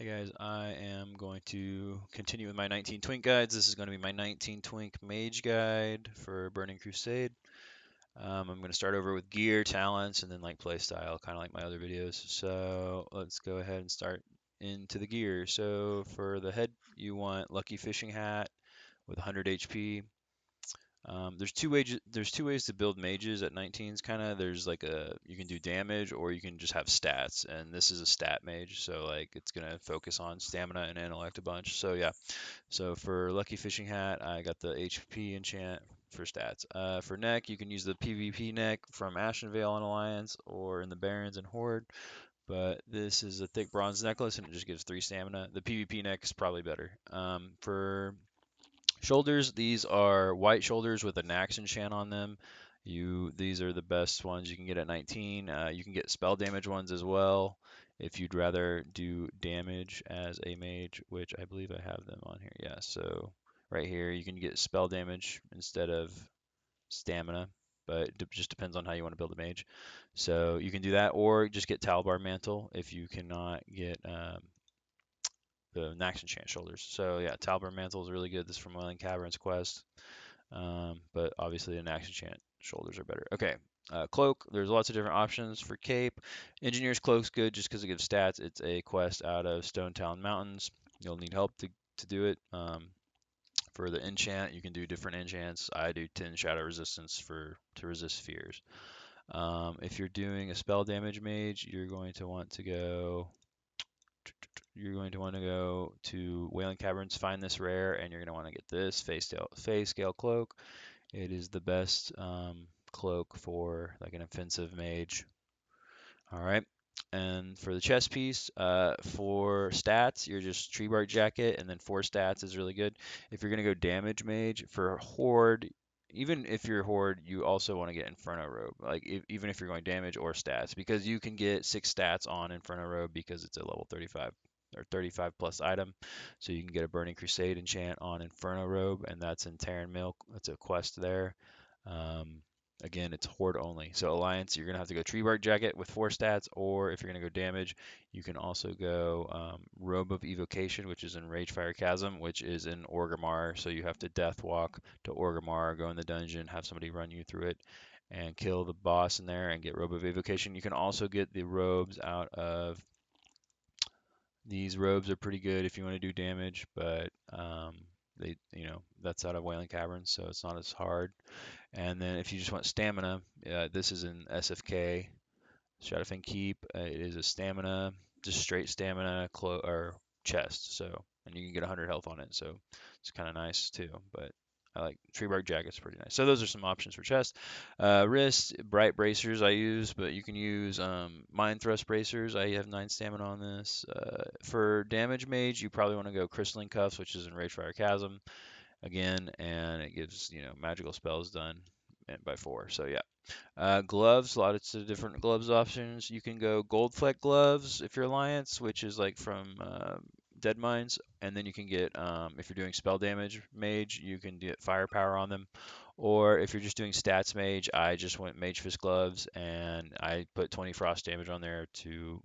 Hey guys, I am going to continue with my 19 Twink guides. This is going to be my 19 Twink Mage guide for Burning Crusade. I'm going to start over with gear, talents, and then like playstyle, kind of like my other videos. So let's go ahead and start into the gear. So for the head, you want Lucky Fishing Hat with 100 HP. There's two ways to build mages at 19s kind of. There's like you can do damage or you can just have stats, and this is a stat mage, so like it's gonna focus on stamina and intellect a bunch. So yeah, so for Lucky Fishing Hat, I got the HP enchant for stats. For neck, you can use the PvP neck from Ashenvale and Alliance or in the Barrens and Horde, but this is a thick bronze necklace and it just gives 3 stamina. The PvP neck is probably better. For shoulders, these are white shoulders with a Nax enchant on them. These are the best ones you can get at 19. You can get spell damage ones as well if you'd rather do damage as a mage, which I believe I have them on here. Yeah, so right here you can get spell damage instead of stamina, but it just depends on how you want to build a mage. So you can do that, or just get Talbar Mantle if you cannot get the Nax enchant shoulders. So yeah, Talbar Mantle is really good. This is from Wailing Cavern's quest. But obviously the Nax enchant shoulders are better. Okay, cloak. There's lots of different options for cape. Engineer's cloak's good just because it gives stats. It's a quest out of Stone Town Mountains. You'll need help to do it. For the enchant, you can do different enchants. I do 10 shadow resistance to resist fears. If you're doing a spell damage mage, you're going to want to go to Wailing Caverns, find this rare, and you're going to want to get this Fey Scale Cloak. It is the best cloak for like an offensive mage. All right. And for the chest piece, for stats, you're just Tree Bark Jacket, and then 4 stats is really good. If you're going to go damage mage, for Horde, even if you're Horde, you also want to get Inferno Robe, like even if you're going damage or stats, because you can get 6 stats on Inferno Robe because it's a level 35 or 35 plus item. So you can get a Burning Crusade enchant on Inferno Robe, and that's in Terran Milk. That's a quest there. Um, Again, it's Horde only. So Alliance, you're going to have to go Tree Bark Jacket with 4 stats, or if you're going to go damage, you can also go Robe of Evocation, which is in Ragefire Chasm, which is in Orgrimmar. So you have to Death Walk to Orgrimmar, go in the dungeon, have somebody run you through it, and kill the boss in there and get Robe of Evocation. You can also get the robes out of these robes are pretty good if you want to do damage, but that's out of Wailing Caverns, so it's not as hard. And then if you just want stamina, this is an SFK, Shadowfang Keep. It is a stamina, just straight stamina or chest. So, and you can get 100 health on it. So it's kind of nice too. But I like Tree Bark Jacket's pretty nice. So those are some options for chest. Wrist, Bright Bracers I use, but you can use Mind Thrust Bracers. I have 9 stamina on this. For damage mage, you probably want to go Crystalline Cuffs, which is in Ragefire Chasm again, and it gives magical spells done by 4. So yeah. Gloves, lots of different gloves options. You can go Gold Fleck gloves if you're Alliance, which is like from Dead Mines, and then you can get if you're doing spell damage mage, you can get firepower on them. Or if you're just doing stats mage, I just went Mage Fist gloves and I put 20 frost damage on there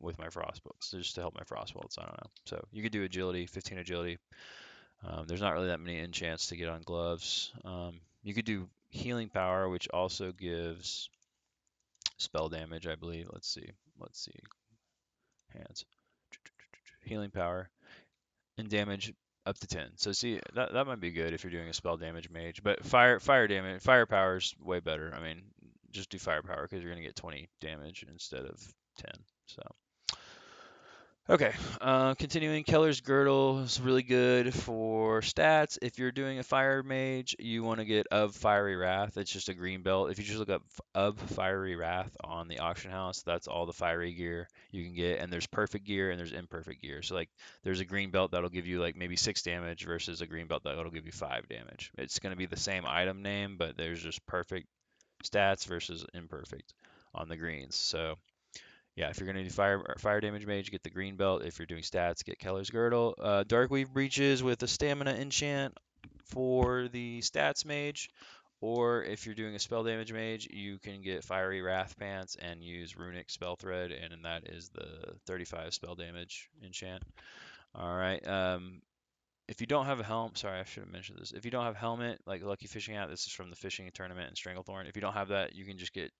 with my frost bolts, just to help my frost bolts. I don't know. So you could do agility, 15 agility. There's not really that many enchants to get on gloves. You could do healing power, which also gives spell damage, I believe. Let's see. Let's see. Hands. Healing power and damage up to 10. So see, that might be good if you're doing a spell damage mage. But fire damage, firepower is way better. I mean, just do firepower because you're gonna get 20 damage instead of 10. So. Okay, continuing, Keller's Girdle is really good for stats. If you're doing a fire mage, you want to get of Fiery Wrath. It's just a green belt. If you just look up of Fiery Wrath on the auction house, that's all the fiery gear you can get. And there's perfect gear and there's imperfect gear. So like, there's a green belt that'll give you like maybe 6 damage versus a green belt that'll give you 5 damage. It's going to be the same item name, but there's just perfect stats versus imperfect on the greens. So yeah, if you're gonna do fire damage mage, get the green belt. If you're doing stats, get Keller's Girdle. Darkweave breeches with a stamina enchant for the stats mage. Or if you're doing a spell damage mage, you can get Fiery Wrath Pants and use Runic Spell Thread, and that is the 35 spell damage enchant. All right. If you don't have a helm, sorry, I should have mentioned this. If you don't have helmet, like Lucky Fishing Hat, this is from the fishing tournament in Stranglethorn. If you don't have that, you can just get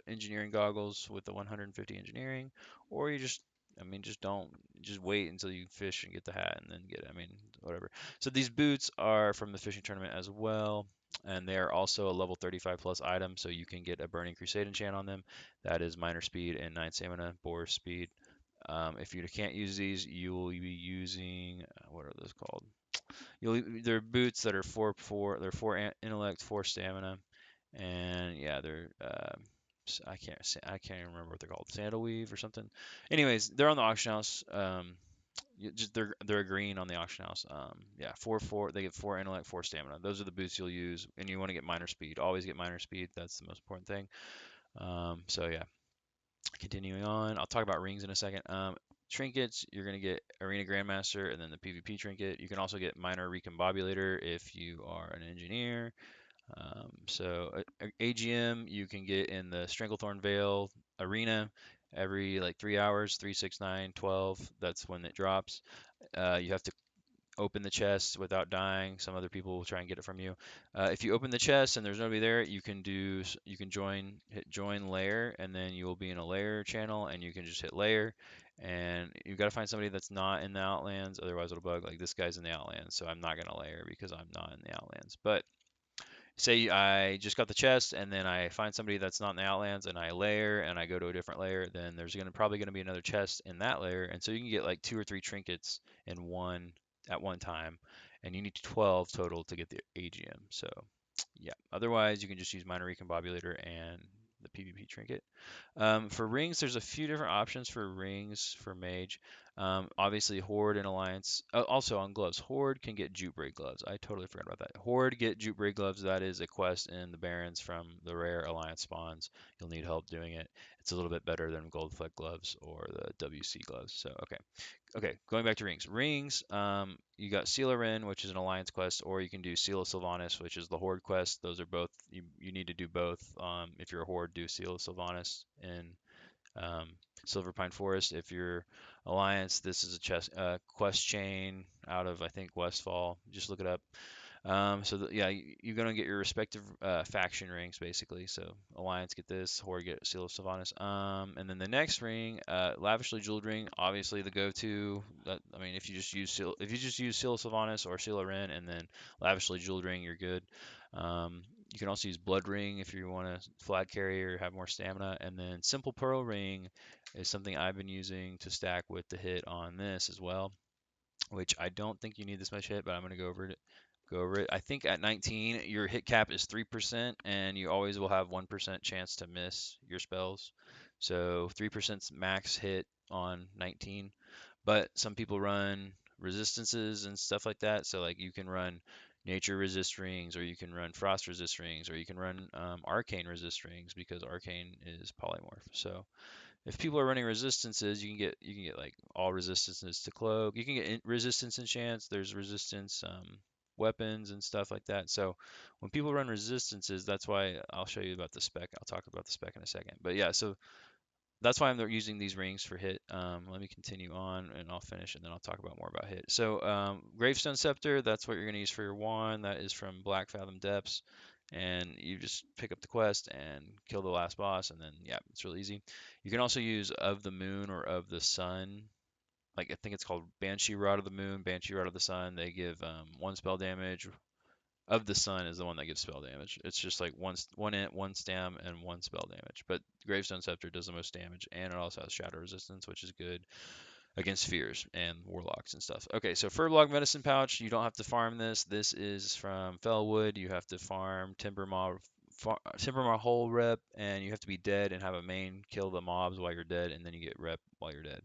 engineering goggles with the 150 engineering, or you just, I mean, just don't, just wait until you fish and get the hat and then get it. I mean, whatever. So these boots are from the fishing tournament as well, and they are also a level 35 plus item, so you can get a Burning Crusade enchant on them. That is minor speed and 9 stamina, boar speed. If you can't use these, you will be using what are those called? They're boots that are they're intellect, 4 stamina, and yeah, they're I can't even remember what they're called, sandal weave or something. Anyways, they're on the auction house. They're green on the auction house. Yeah, 4 4. They get 4 intellect, 4 stamina. Those are the boots you'll use, and you want to get minor speed. Always get minor speed. That's the most important thing. So yeah, continuing on, I'll talk about rings in a second. Trinkets, you're going to get Arena Grandmaster and then the PvP trinket. You can also get Minor Recombobulator if you are an engineer. AGM you can get in the Stranglethorn Vale Arena every like 3 hours, 3, 6, 9, 12. That's when it drops. You have to open the chest without dying. Some other people will try and get it from you. If you open the chest and there's nobody there, you can hit join layer, and then you will be in a layer channel, and you can just hit layer, and you've got to find somebody that's not in the Outlands, otherwise it'll bug. Like this guy's in the Outlands, so I'm not gonna layer because I'm not in the Outlands. But say I just got the chest and then I find somebody that's not in the Outlands and I layer and I go to a different layer, then there's probably gonna be another chest in that layer, and so you can get like 2 or 3 trinkets in one at one time, and you need 12 total to get the AGM. So yeah, otherwise you can just use Minor Recombobulator and the PvP trinket. For rings, there's a few different options for rings for mage. Obviously, Horde and Alliance. Also on gloves, Horde can get Jute Braid gloves. I totally forgot about that. Horde get Jute Braid gloves. That is a quest in the Barrens from the rare Alliance spawns. You'll need help doing it. It's a little bit better than Gold Fleck gloves or the WC gloves. So okay. Okay, going back to rings. Rings, you got Seal of Ren, which is an alliance quest, or you can do Seal of Sylvanas, which is the horde quest. Those are both, you need to do both. If you're a horde, do Seal of Sylvanas in um, Silver Pine Forest. If you're alliance, this is a quest chain out of, I think, Westfall. Just look it up. Yeah, you're gonna get your respective faction rings basically. So Alliance get this, Horde get Seal of Sylvanas. And then the next ring, lavishly jeweled ring, obviously the go-to. I mean, if you just use Seal of Sylvanas or Seal of Ren, and then lavishly jeweled ring, you're good. You can also use Blood Ring if you want to flag carry or have more stamina. And then Simple Pearl Ring is something I've been using to stack with the hit on this as well, which I don't think you need this much hit, but I'm going to go over it. I think at 19, your hit cap is 3%, and you always will have 1% chance to miss your spells. So 3% max hit on 19. But some people run resistances and stuff like that. So like you can run nature resist rings, or you can run frost resist rings, or you can run arcane resist rings because arcane is polymorph. So if people are running resistances, you can get like all resistances to cloak. You can get resistance enchants. There's resistance weapons and stuff like that. So when people run resistances, that's why I'll show you about the spec. I'll talk about the spec in a second. But yeah, so that's why I'm using these rings for hit. Let me continue on and I'll finish and then I'll talk about more about hit. So Gravestone Scepter, that's what you're going to use for your wand. That is from Black Fathom Depths. And you just pick up the quest and kill the last boss, and then yeah, it's really easy. You can also use Of the Moon or Of the Sun. Like I think it's called Banshee Rod of the Moon, Banshee Rod of the Sun. They give 1 spell damage. Of the Sun is the one that gives spell damage. It's just like one int, 1 stam, and 1 spell damage. But Gravestone Scepter does the most damage, and it also has shadow resistance, which is good against spheres and warlocks and stuff. Okay, so Furbolg Medicine Pouch, you don't have to farm this. This is from Fellwood. You have to farm Timbermaw Hole rep, and you have to be dead and have a main kill the mobs while you're dead, and then you get rep while you're dead.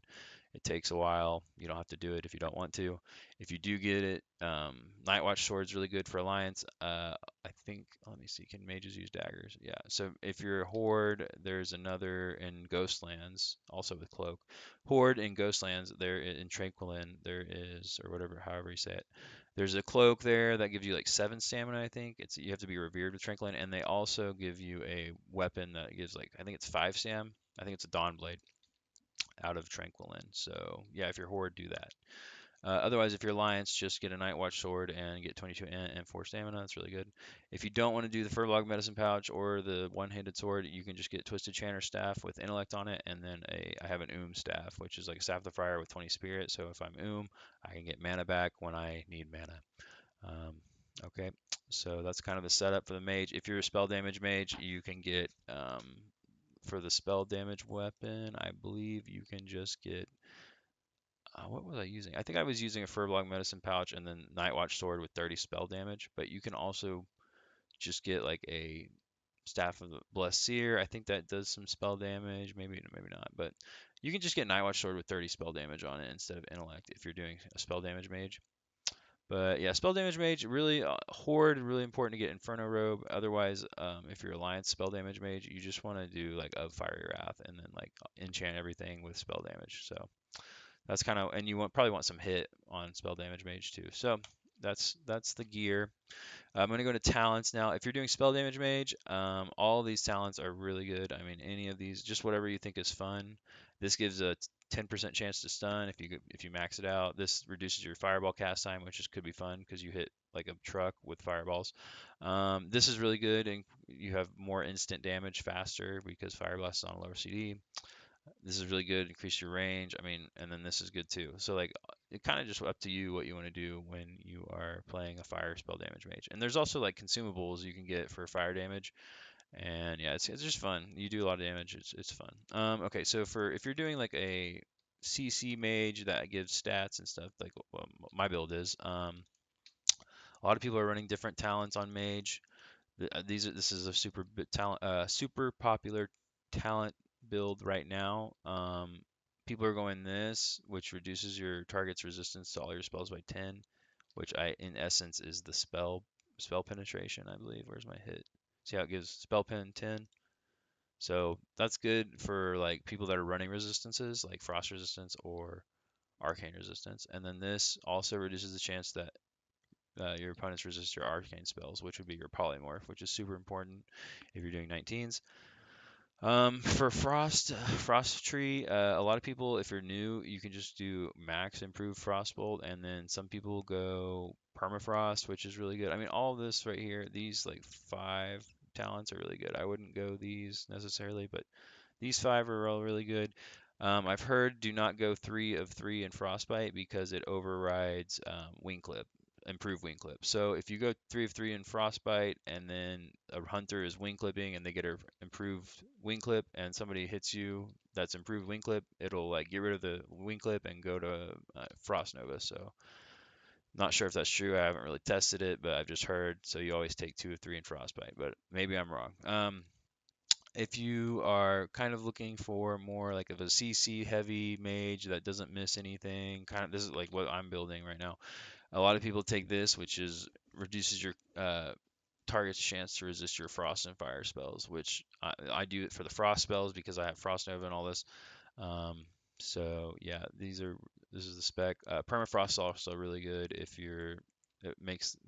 It takes a while. You don't have to do it if you don't want to. If you do get it, Nightwatch Sword's really good for Alliance. I think, let me see, can mages use daggers? Yeah, so if you're a Horde, there's another in Ghostlands, also with Cloak. Horde in Ghostlands, there in Tranquillin, there is, or whatever, however you say it. There's a cloak there that gives you like 7 stamina, I think. You have to be revered with Tranquillin, and they also give you a weapon that gives like, I think it's 5 stam. I think it's a Dawn Blade out of Tranquillin. So yeah, if you're Horde, do that. Otherwise, if you're Alliance, just get a Night Watch sword and get 22 and 4 stamina. That's really good. If you don't want to do the Furbolg Medicine Pouch or the one-handed sword, you can just get Twisted Chanter Staff with Intellect on it, and then I have an Staff, which is like a Staff of the Friar with 20 Spirit. So if I'm I can get mana back when I need mana. Okay, so that's kind of the setup for the mage. If you're a spell damage mage, you can get for the spell damage weapon, I believe you can just get what was I using? I think I was using a Furbolg Medicine Pouch and then Nightwatch Sword with 30 spell damage, but you can also just get like a Staff of the Blessed Seer. I think that does some spell damage, maybe not, but you can just get Nightwatch Sword with 30 spell damage on it instead of Intellect if you're doing a spell damage mage. But yeah, spell damage mage really horde really important to get Inferno Robe. Otherwise, if you're Alliance spell damage mage, you just want to do like a Fiery Wrath and then like enchant everything with spell damage. So that's kind of, and you probably want some hit on spell damage mage too. So that's the gear. I'm going to go to talents now. If you're doing spell damage mage, all these talents are really good. I mean, any of these, just whatever you think is fun. This gives a 10% chance to stun if you max it out. This reduces your fireball cast time, which could be fun because you hit like a truck with fireballs. This is really good, and you have more instant damage faster because fire blast is on a lower CD. This is really good, increase your range. I mean, and then this is good too. So like, it kind of just up to you what you want to do when you are playing a fire spell damage mage. And there's also like consumables you can get for fire damage. And yeah, it's just fun. You do a lot of damage. It's fun. Okay, so for if you're doing like a CC mage that gives stats and stuff, like what my build is, a lot of people are running different talents on mage. This is a super popular talent build right now. People are going this, which reduces your target's resistance to all your spells by 10, which in essence is the spell penetration, I believe. Where's my hit? See how it gives spell pen 10? So that's good for like people that are running resistances, like frost resistance or arcane resistance. And then this also reduces the chance that your opponents resist your arcane spells, which would be your polymorph, which is super important if you're doing 19s. For Frost Tree, a lot of people, if you're new, you can just do max improved Frostbolt, and then some people go Permafrost, which is really good. I mean, all of this right here, these like 5 talents are really good. I wouldn't go these necessarily, but these 5 are all really good. I've heard do not go 3 of 3 in Frostbite because it overrides Wing Clip, improved Wing Clip. So if you go 3 of 3 in Frostbite and then a hunter is Wing Clipping and they get a improved Wing Clip and somebody hits you that's improved Wing Clip, it'll like get rid of the Wing Clip and go to Frost Nova. So not sure if that's true. I haven't really tested it, but I've just heard. So you always take 2 of 3 in Frostbite, but maybe I'm wrong. If you are kind of looking for more like of a CC heavy mage that doesn't miss anything, kind of this is like what I'm building right now. A lot of people take this, which is reduces your target's chance to resist your frost and fire spells, which I do it for the frost spells because I have frost nova and all this. Um, so yeah, this is the spec. Permafrost is also really good if you're it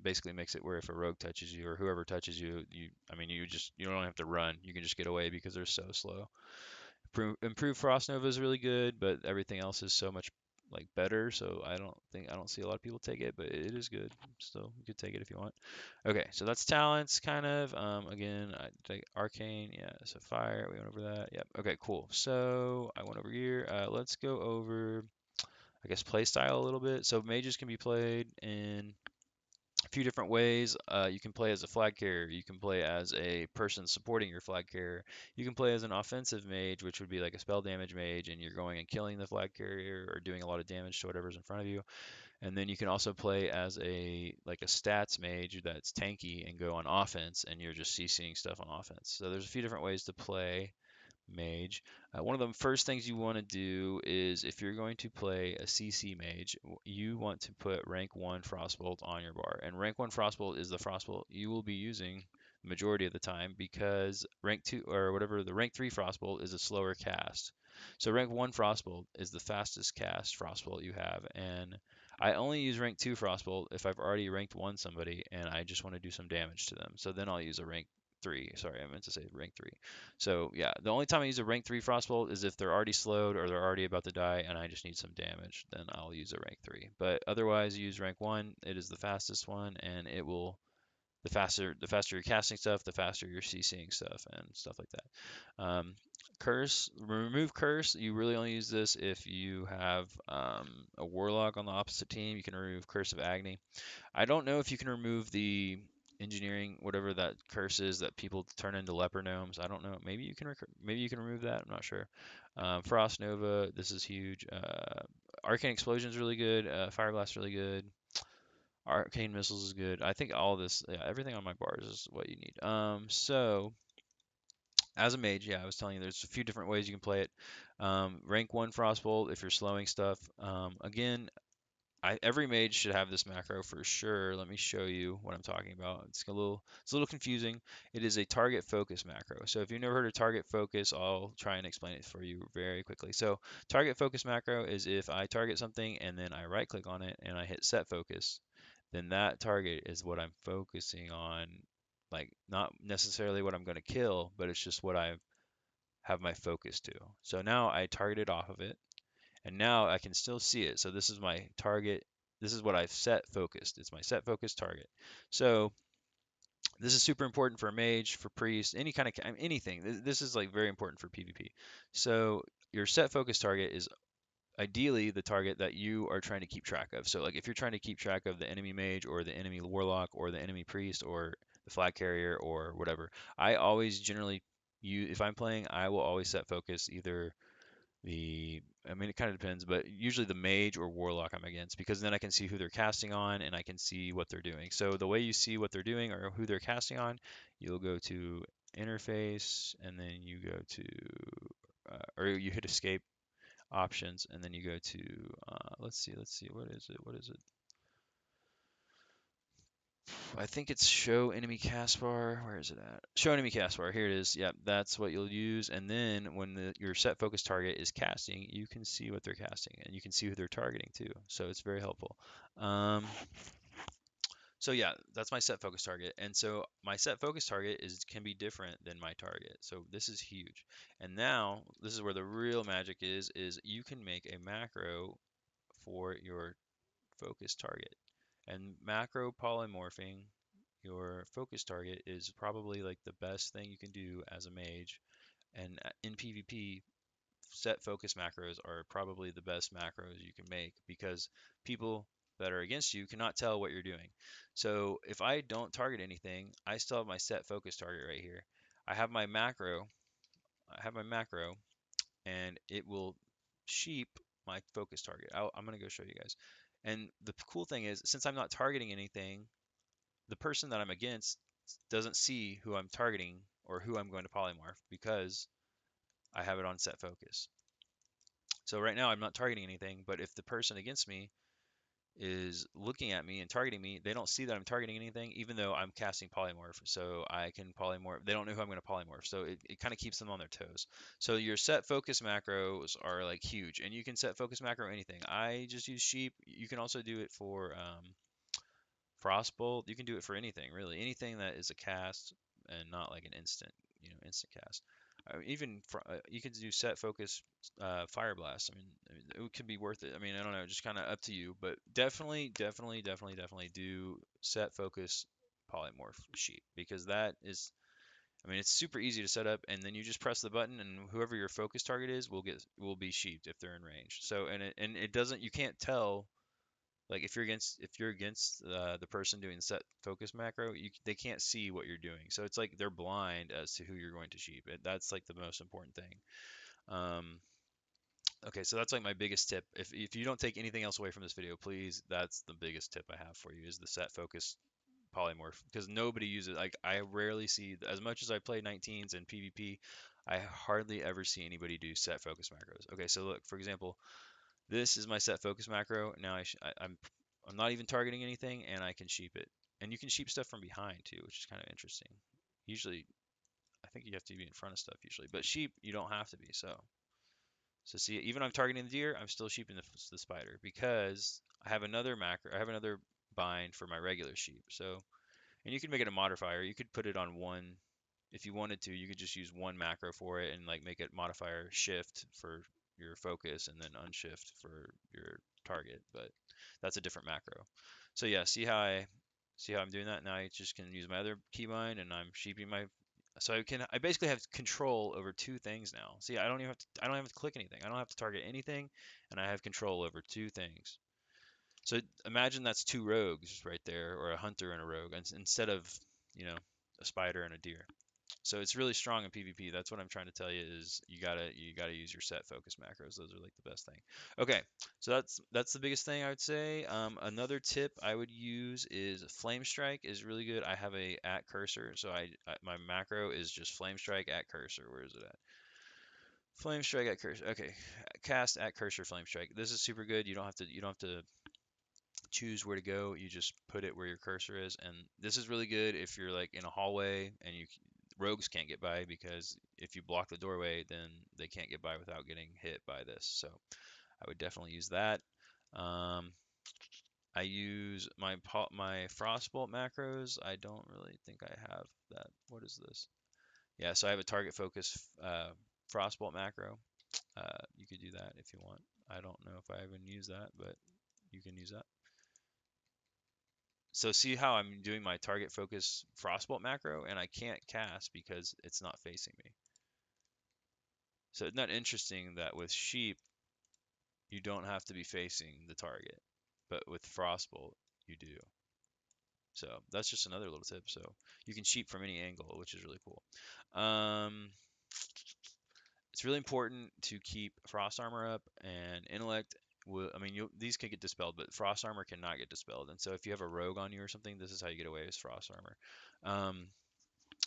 basically makes it where if a rogue touches you or whoever touches you, I mean you don't have to run. You can just get away because they're so slow. Improved Frost Nova is really good, but everything else is so much like better. So I don't see a lot of people take it, but it is good. So you could take it if you want. Okay, so that's talents kind of. Again, I take arcane. Yeah, so fire. We went over that. Yep. Okay, cool. So I went over here. Let's go over, I guess, play style a little bit. So mages can be played in a few different ways. You can play as a flag carrier. You can play as a person supporting your flag carrier. You can play as an offensive mage, which would be like a spell damage mage, and you're going and killing the flag carrier or doing a lot of damage to whatever's in front of you. And then you can also play as a stats mage that's tanky and go on offense, and you're just CCing stuff on offense. So there's a few different ways to play mage. One of the first things you want to do is if you're going to play a CC mage, you want to put rank 1 Frostbolt on your bar. And rank 1 Frostbolt is the Frostbolt you will be using the majority of the time because rank 2 or whatever the rank 3 Frostbolt is a slower cast. So rank 1 Frostbolt is the fastest cast Frostbolt you have. And I only use rank 2 Frostbolt if I've already ranked 1 somebody and I just want to do some damage to them. So then I'll use a rank 3. Sorry, I meant to say rank 3. So yeah, the only time I use a rank 3 frostbolt is if they're already slowed or they're already about to die and I just need some damage. Then I'll use a rank 3. But otherwise, use rank 1. It is the fastest one, and it will the faster you're casting stuff, the faster you're CCing stuff and stuff like that. Remove curse. You really only use this if you have a warlock on the opposite team. You can remove curse of agony. I don't know if you can remove the engineering, whatever that curse is that people turn into leper gnomes. I don't know. Maybe you can remove that. I'm not sure. Frost Nova. This is huge. Arcane Explosion is really good. Fire Blast really good. Arcane Missiles is good. I think all this, yeah, everything on my bars is what you need. So as a mage, yeah, I was telling you there's a few different ways you can play it. Rank 1 Frostbolt if you're slowing stuff. Again, every mage should have this macro for sure. Let me show you what I'm talking about. It's a little confusing. It is a target focus macro. So if you've never heard of target focus, I'll try and explain it for you very quickly. So target focus macro is if I target something and then I right click on it and I hit set focus, then that target is what I'm focusing on. Like not necessarily what I'm going to kill, but it's just what I have my focus to. So now I targeted off of it and now I can still see it. So this is my target. This is what I've set focused. It's my set focus target. So this is super important for a mage, for priest, any kind of anything. This is like very important for PvP. So your set focus target is ideally the target that you are trying to keep track of. So like if you're trying to keep track of the enemy mage or the enemy warlock or the enemy priest or the flag carrier or whatever, I always generally if I'm playing, I will always set focus either I mean, it kind of depends, but usually the mage or warlock I'm against because then I can see who they're casting on and I can see what they're doing. So the way you see what they're doing or who they're casting on, you'll go to interface and then you go to, or you hit escape options and then you go to, let's see, what is it? I think it's show enemy cast bar. Where is it at? Show enemy cast bar. Here it is. Yep, that's what you'll use. And then when your set focus target is casting, you can see what they're casting and you can see who they're targeting too. So it's very helpful. So yeah, that's my set focus target. And so my set focus target can be different than my target. So this is huge. And now this is where the real magic is you can make a macro for your focus target. And macro polymorphing your focus target is probably like the best thing you can do as a mage. And in PvP, set focus macros are probably the best macros you can make because people that are against you cannot tell what you're doing. So if I don't target anything, I still have my set focus target right here. I have my macro, and it will sheep my focus target. I'm going to go show you guys. And the cool thing is, since I'm not targeting anything, the person that I'm against doesn't see who I'm targeting or who I'm going to polymorph because I have it on set focus. So right now I'm not targeting anything, but if the person against me is looking at me and targeting me, they don't see that I'm targeting anything, even though I'm casting polymorph. So I can polymorph. They don't know who I'm going to polymorph. So it kind of keeps them on their toes. So your set focus macros are like huge, and you can set focus macro anything. I just use sheep. You can also do it for Frostbolt. You can do it for anything, really. Anything that is a cast and not like an instant cast. Even you could do set focus fire blast. I mean, it could be worth it. I mean, I don't know, just kind of up to you. But definitely do set focus polymorph sheep because that is. I mean, it's super easy to set up, and then you just press the button, and whoever your focus target is will be sheeped if they're in range. So and it doesn't you can't tell like if you're against the person doing set focus macro, they can't see what you're doing. So it's like they're blind as to who you're going to sheep. That's like the most important thing. Um, okay, so that's like my biggest tip. If you don't take anything else away from this video, please, that's the biggest tip I have for you is the set focus polymorph because nobody uses like I rarely see as much as I play 19s and PvP, I hardly ever see anybody do set focus macros. Okay, so look, for example, this is my set focus macro. Now I'm not even targeting anything, and I can sheep it. And you can sheep stuff from behind too, which is kind of interesting. Usually, I think you have to be in front of stuff usually, but sheep you don't have to be. So see, even I'm targeting the deer, I'm still sheeping the spider because I have another macro. I have another bind for my regular sheep. So and you can make it a modifier. You could put it on one. if you wanted to, you could just use one macro for it and like make it modifier shift for your focus and then unshift for your target, but that's a different macro. So yeah, see how I'm doing that? Now I just can use my other keybind and I'm sheeping my, so I basically have control over two things now. See, I don't have to click anything. I don't have to target anything, and I have control over two things. So imagine that's two rogues right there, or a hunter and a rogue, instead of, you know, a spider and a deer. So it's really strong in PvP. That's what I'm trying to tell you is you gotta use your set focus macros. Those are like the best thing. Okay, so that's the biggest thing I would say. Another tip I would use is Flame Strike is really good. I have a at cursor, so my macro is just Flame Strike at cursor. Where is it at? Flame Strike at cursor. Okay, cast at cursor Flame Strike. This is super good. You don't have to choose where to go. You just put it where your cursor is, and this is really good if you're like in a hallway and rogues can't get by, because if you block the doorway, then they can't get by without getting hit by this. So I would definitely use that. Um, I use my frostbolt macros. I don't really think I have that. What is this? Yeah, so I have a target focus frostbolt macro. You could do that if you want. I don't know if I even use that, but you can use that. So see how I'm doing my target focus frostbolt macro, and I can't cast because it's not facing me. So it's not interesting that with sheep, you don't have to be facing the target, but with frostbolt, you do. So that's just another little tip. So you can sheep from any angle, which is really cool. Um, it's really important to keep frost armor up, and intellect will, I mean, these can get dispelled, but frost armor cannot get dispelled. And so if you have a rogue on you or something, this is how you get away with frost armor.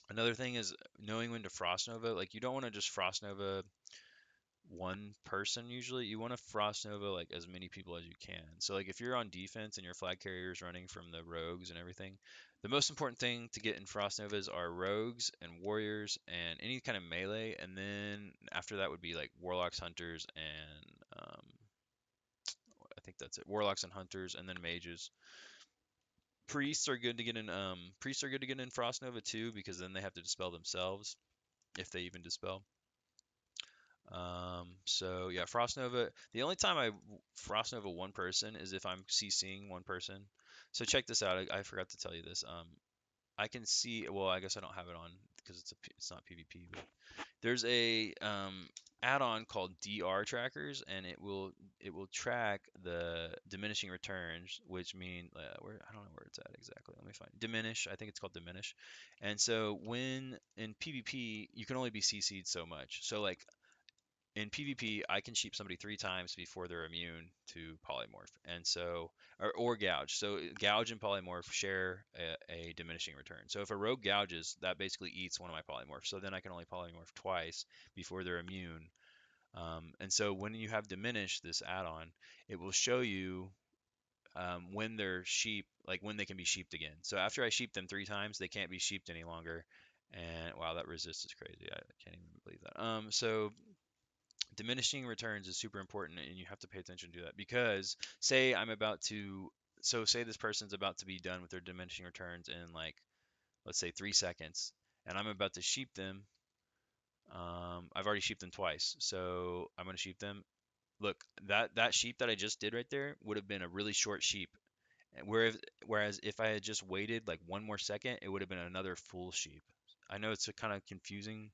Another thing is knowing when to frost nova. Like you don't want to just frost nova one person usually. You want to frost nova like as many people as you can. So like if you're on defense and your flag carriers running from the rogues and everything, the most important thing to get in frost novas are rogues and warriors and any kind of melee, and then after that would be like warlocks, hunters, and I think that's it. Warlocks and hunters, and then mages. Priests are good to get in frost nova too, because then they have to dispel themselves if they even dispel. So yeah, Frost Nova. The only time I Frost Nova one person is if I'm CCing one person. So check this out. I forgot to tell you this. I can see. Well, I guess I don't have it on because it's not PvP. But there's a add-on called DR trackers, and it will track the diminishing returns, which mean where I don't know where it's at exactly. Let me find diminish. I think it's called diminish. And so when in PvP, you can only be CC'd so much. So like in PvP, I can sheep somebody 3 times before they're immune to polymorph, and so or gouge. So gouge and polymorph share a diminishing return. So if a rogue gouges, that basically eats one of my polymorphs. So then I can only polymorph twice before they're immune. And so when you have diminish this add-on, it will show you when they're sheep, like when they can be sheeped again. So after I sheep them 3 times, they can't be sheeped any longer. And wow, that resist is crazy. I can't even believe that. So diminishing returns is super important, and you have to pay attention to that, because say I'm about to so say this person's about to be done with their diminishing returns in like, let's say 3 seconds, and I'm about to sheep them. I've already sheeped them twice, so I'm going to sheep them. Look, that sheep that I just did right there would have been a really short sheep, whereas if I had just waited like one more second, it would have been another full sheep. I know it's kind of confusing,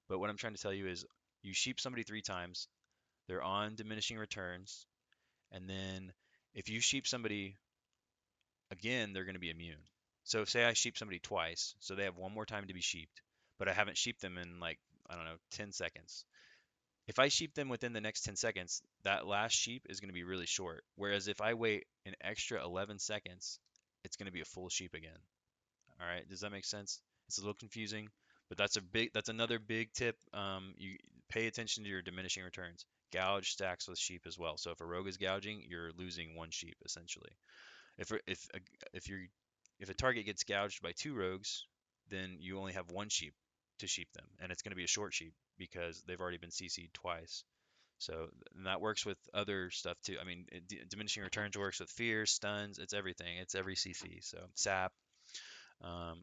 but what I'm trying to tell you is you sheep somebody 3 times, they're on diminishing returns, and then if you sheep somebody again, they're going to be immune. So say I sheep somebody twice, so they have one more time to be sheeped, but I haven't sheeped them in like, I don't know, 10 seconds. If I sheep them within the next 10 seconds, that last sheep is going to be really short. Whereas if I wait an extra 11 seconds, it's going to be a full sheep again. All right, does that make sense? It's a little confusing, but that's another big tip. You pay attention to your diminishing returns. Gouge stacks with sheep as well. So if a rogue is gouging, you're losing one sheep essentially. If you're if a target gets gouged by 2 rogues, then you only have one sheep to sheep them, and it's going to be a short sheep because they've already been CC'd twice. So and that works with other stuff too. I mean, diminishing returns works with fears, stuns. It's everything. It's every CC. So sap.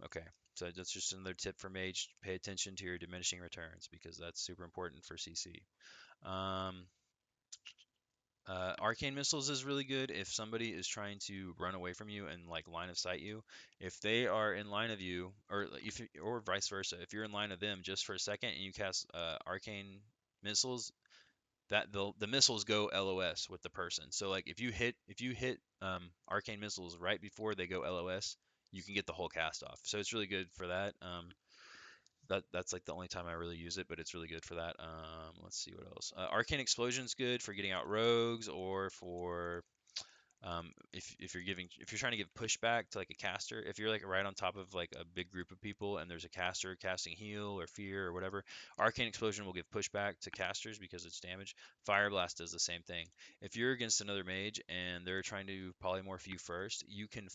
Okay. So that's just another tip for mage. Pay attention to your diminishing returns because that's super important for CC. Um, Arcane missiles is really good if somebody is trying to run away from you and like line of sight you. If they are in line of you, or if or vice versa, if you're in line of them just for a second and you cast arcane missiles, that the missiles go LOS with the person. So like if you hit arcane missiles right before they go LOS, you can get the whole cast off. So it's really good for that. That's like the only time I really use it, but it's really good for that. Let's see what else. Arcane Explosion's good for getting out rogues or for if you're trying to give pushback to like a caster, if you're like right on top of like a big group of people and there's a caster casting heal or fear or whatever, Arcane Explosion will give pushback to casters because it's damage. Fire Blast does the same thing. If you're against another mage and they're trying to polymorph you first, you can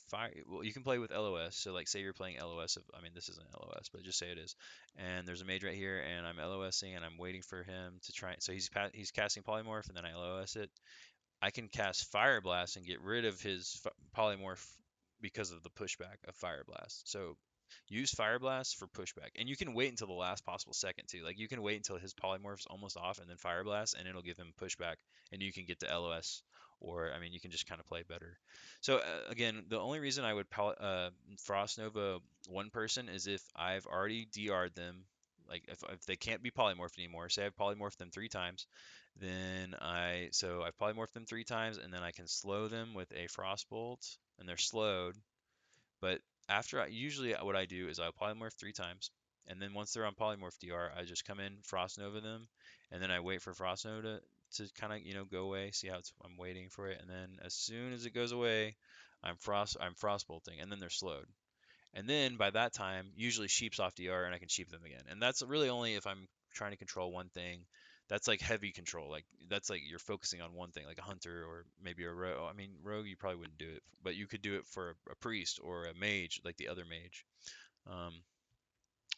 you can play with LOS. So like say you're playing LOS of, I mean this isn't LOS, but just say it is. And there's a mage right here and I'm LOSing and I'm waiting for him to try. So he's casting polymorph and then I LOS it. I can cast Fire Blast and get rid of his polymorph because of the pushback of Fire Blast. So use Fire Blast for pushback, and you can wait until the last possible second too. Like you can wait until his polymorph's almost off, and then Fire Blast, and it'll give him pushback, and you can get to LOS. Or I mean, you can just kind of play better. So again, the only reason I would Frost Nova one person is if I've already DR'd them. Like if they can't be polymorphed anymore, say I've polymorphed them 3 times, then I've polymorphed them 3 times, and then I can slow them with a frostbolt, and they're slowed. But usually what I do is I'll polymorph 3 times, and then once they're on polymorph DR, I just come in Frost Nova them, and then I wait for Frost Nova to kind of go away. See how I'm waiting for it, and then as soon as it goes away, I'm frostbolting, and then they're slowed. And then by that time, usually sheep's off DR and I can sheep them again. And that's really only if I'm trying to control one thing. That's like heavy control. Like that's like you're focusing on one thing, like a hunter or maybe a rogue. I mean, rogue you probably wouldn't do it, but you could do it for a priest or a mage, like the other mage. Um,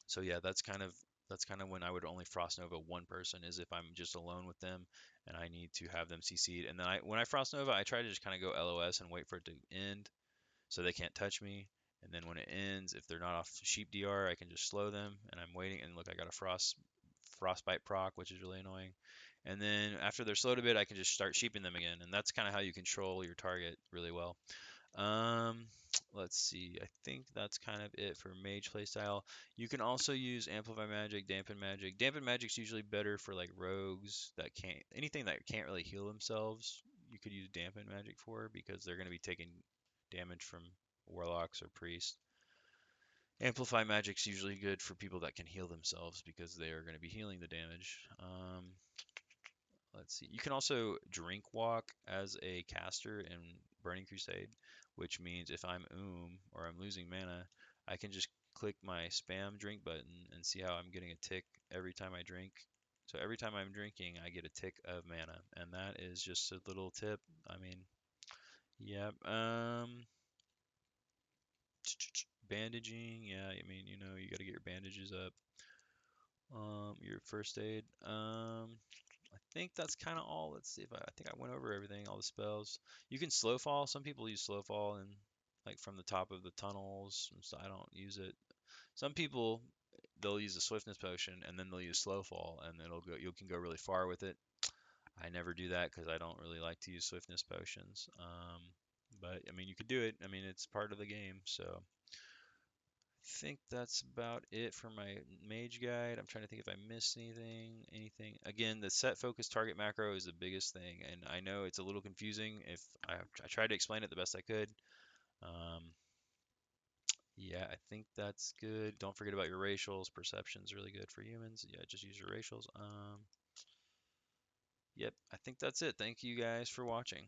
so yeah, that's kind of when I would only frost nova one person is if I'm just alone with them and I need to have them CC'd. And then when I frost nova, I try to just kind of go LOS and wait for it to end so they can't touch me. And then when it ends, if they're not off sheep DR, I can just slow them. And I'm waiting, and look, I got a frostbite proc, which is really annoying. And then after they're slowed a bit, I can just start sheeping them again, and that's kind of how you control your target really well. Um, let's see. I think that's kind of it for mage playstyle. You can also use amplify magic, dampen magic. Dampen magic's usually better for like rogues that can't anything that can't really heal themselves. You could use dampen magic for because they're going to be taking damage from warlocks or priests. Amplify magic's usually good for people that can heal themselves because they are going to be healing the damage. Let's see. You can also drink walk as a caster in Burning Crusade, which means if I'm or I'm losing mana, I can just click my spam drink button and see how I'm getting a tick every time I drink. So every time I'm drinking, I get a tick of mana, and that is just a little tip. I mean, yeah. Bandaging, yeah. I mean, you got to get your bandages up. Your first aid. I think that's kind of all. Let's see if I think I went over everything, all the spells. You can slow fall. Some people use slow fall and like from the top of the tunnels. So I don't use it. Some people they'll use a swiftness potion and then they'll use slow fall and it'll go. You can go really far with it. I never do that because I don't really like to use swiftness potions. But I mean, you could do it. I mean, it's part of the game. So think that's about it for my mage guide. I'm trying to think if I missed anything. Anything. Again, the set focus target macro is the biggest thing, and I know it's a little confusing. If I tried to explain it the best I could. Um, yeah, I think that's good. Don't forget about your racials. Perception's really good for humans. Yeah, just use your racials. Yep, I think that's it. Thank you guys for watching.